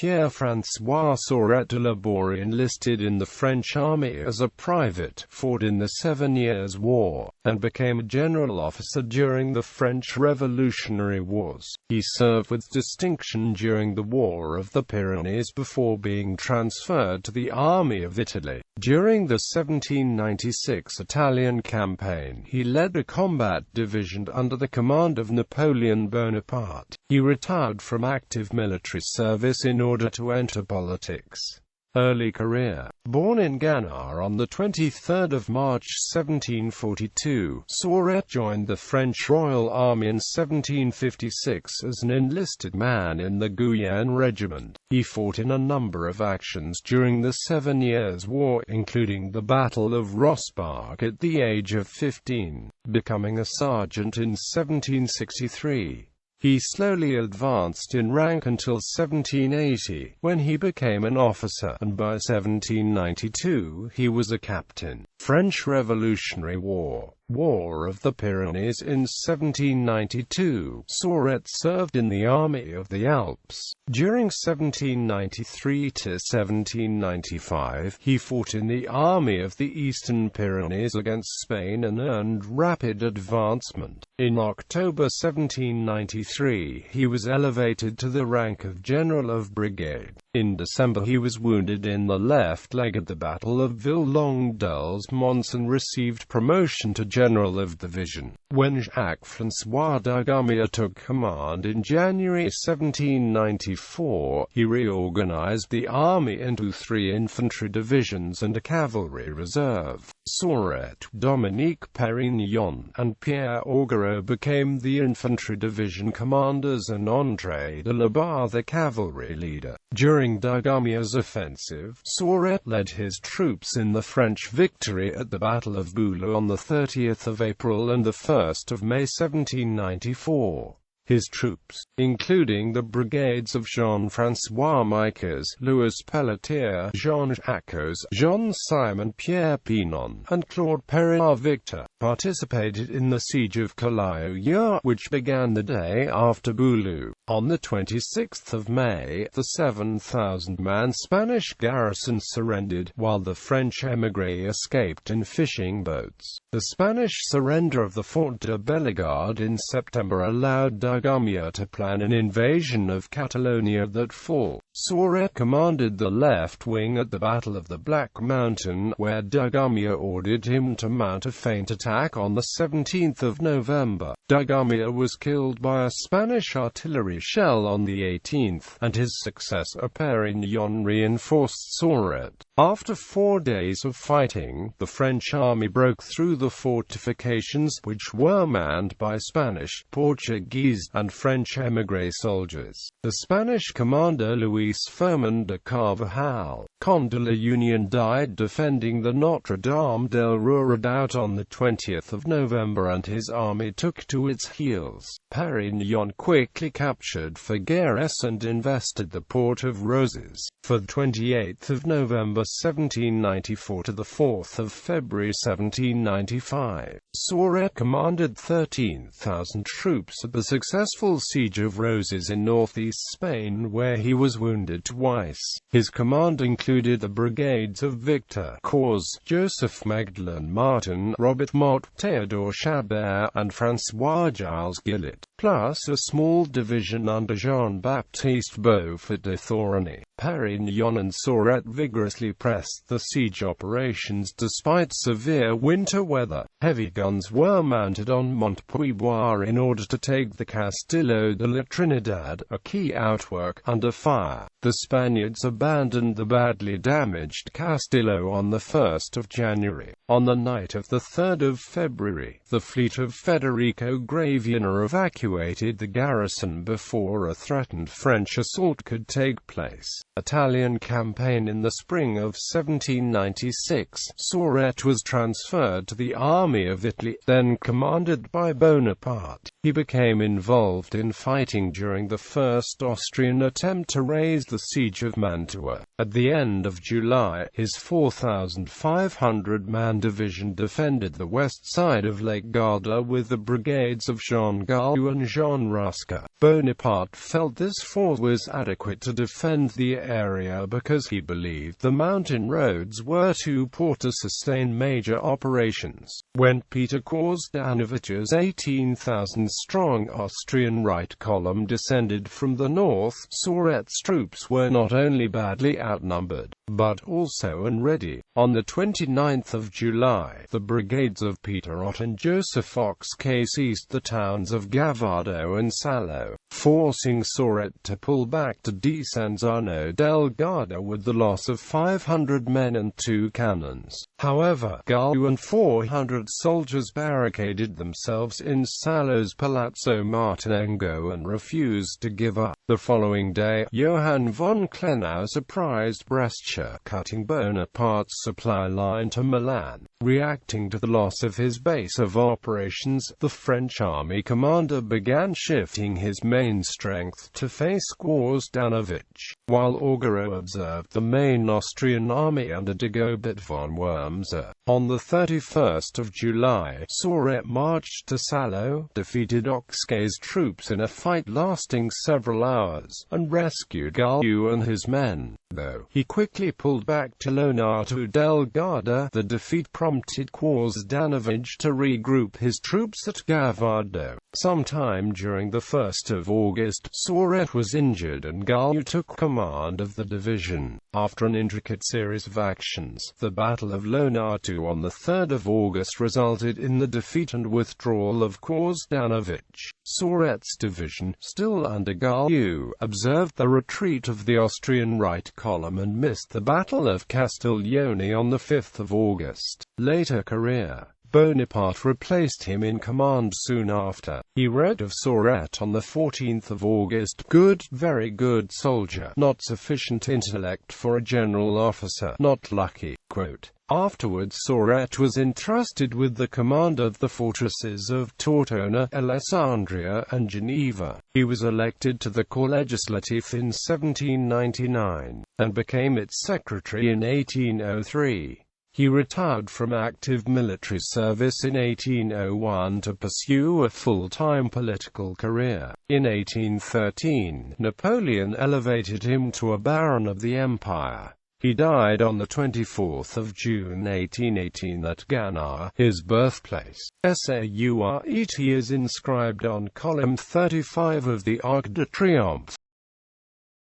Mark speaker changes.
Speaker 1: Pierre François Sauret de la Borie enlisted in the French army as a private, fought in the 7 Years' War, and became a general officer during the French Revolutionary Wars. He served with distinction during the War of the Pyrenees before being transferred to the Army of Italy. During the 1796 Italian campaign, he led a combat division under the command of Napoleon Bonaparte. He retired from active military service in order to enter politics. Early career. Born in Ghana on 23 March 1742, Sauret joined the French Royal Army in 1756 as an enlisted man in the Guyenne Regiment. He fought in a number of actions during the 7 Years' War, including the Battle of Rossbach at the age of 15, becoming a sergeant in 1763. He slowly advanced in rank until 1780, when he became an officer, and by 1792 he was a captain. French Revolutionary War of the Pyrenees. In 1792, Sauret served in the Army of the Alps. During 1793 to 1795, he fought in the Army of the Eastern Pyrenees against Spain and earned rapid advancement. In October 1793, he was elevated to the rank of General of Brigade. In December he was wounded in the left leg at the Battle of Ville-Longue-d'Els-Mons and received promotion to General of Division. When Jacques-François Dugommier took command in January 1794, he reorganized the army into 3 infantry divisions and a cavalry reserve. Sauret, Dominique Perignon, and Pierre Augereau became the infantry division commanders and André de la Barre the cavalry leader. During Dugommier's offensive, Sauret led his troops in the French victory at the Battle of Boulou on 30 April and 1 May 1794. His troops, including the brigades of Jean-François Miquez, Louis Pelletier, Jean Jacques, Jean-Simon Pierre Pinon, and Claude Perrin-Victor, participated in the siege of Callao, which began the day after Boulou. On 26 May, the 7,000-man Spanish garrison surrendered, while the French émigrés escaped in fishing boats. The Spanish surrender of the Fort de Bellegarde in September allowed Dugommier to plan an invasion of Catalonia that fall. Sauret commanded the left wing at the Battle of the Black Mountain, where Dugommier ordered him to mount a feint attack on 17 November. Dugommier was killed by a Spanish artillery shell on the 18th, and his successor Perignon reinforced Sauret. After 4 days of fighting, the French army broke through the fortifications, which were manned by Spanish, Portuguese, and French émigré soldiers. The Spanish commander Luis Fermin de Carvajal, Conde de la Union, died defending the Notre Dame del Roi redoubt on 20 November, and his army took to its heels. Perignon quickly captured Figueres and invested the port of Roses. For 28 November 1794 to 4 February 1795, Sauret commanded 13,000 troops at the successful siege of Roses in northeast Spain, where he was wounded twice. His command included the brigades of Victor Cause, Joseph Magdalen Martin, Robert Mott, Théodore Chabert, and François Giles Gillet, plus a small division under Jean-Baptiste Beaufort de Thorigny. Perignon and Sauret vigorously pressed the siege operations despite severe winter weather. Heavy guns were mounted on Montpuibois in order to take the Castillo de la Trinidad, a key outwork, under fire. The Spaniards abandoned the badly damaged Castillo on 1 January. On the night of 3 February, the fleet of Federico Gravina evacuated the garrison before a threatened French assault could take place. Italian campaign. In the spring of 1796, Sauret was transferred to the Army of Italy, then commanded by Bonaparte. He became involved in fighting during the first Austrian attempt to raise the siege of Mantua. At the end of July, his 4,500-man division defended the west side of Lake Garda with the brigades of Jean Galou and Jean Rusca. Bonaparte felt this force was adequate to defend the area because he believed the mountain roads were too poor to sustain major operations. When Peter Korsdanovich's 18,000-strong Austrian right column descended from the north, Sauret's troops were not only badly outnumbered, but also unready. On the 29th of July, the brigades of Peter Ott and Joseph Fox-K seized the towns of Gavardo and Salo, forcing Sauret to pull back to Desenzano del Garda with the loss of 500 men and 2 cannons. However, Gallo and 400 soldiers barricaded themselves in Salo's Palazzo Martinengo and refused to give up. The following day, Johann von Klenau surprised Brescia, cutting Bonaparte's supply line to Milan. Reacting to the loss of his base of operations, the French army commander began shifting his main strength to face Korsdanovich, while Augereau observed the main Austrian army under Dagobert von Wurmser. On the 31st of July, Sauret marched to Salo, defeated Fox-K's troops in a fight lasting several hours, and rescued Gallo and his men, though he quickly pulled back to Lonato del Garda. The defeat prompted Korsdanovich to regroup his troops at Gavardo. Sometime during the 1st of August, Sauret was injured and Gallo took command of the division. After an intricate series of actions, the Battle of Lonato on the 3rd of August resulted in the defeat and withdrawal of Korsdanovich. Sauret's division, still under Gallo, observed the retreat of the Austrian right column and missed the Battle of Castiglione on the 5th of August. Later career. Bonaparte replaced him in command soon after. He wrote of Sauret on the 14th of August, "Good, very good soldier, not sufficient intellect for a general officer, not lucky." Quote. Afterwards Sauret was entrusted with the command of the fortresses of Tortona, Alessandria, and Geneva. He was elected to the Corps Legislatif in 1799, and became its secretary in 1803. He retired from active military service in 1801 to pursue a full-time political career. In 1813, Napoleon elevated him to a baron of the empire. He died on the 24th of June 1818 at Gannat, his birthplace. Sauret is inscribed on column 35 of the Arc de Triomphe.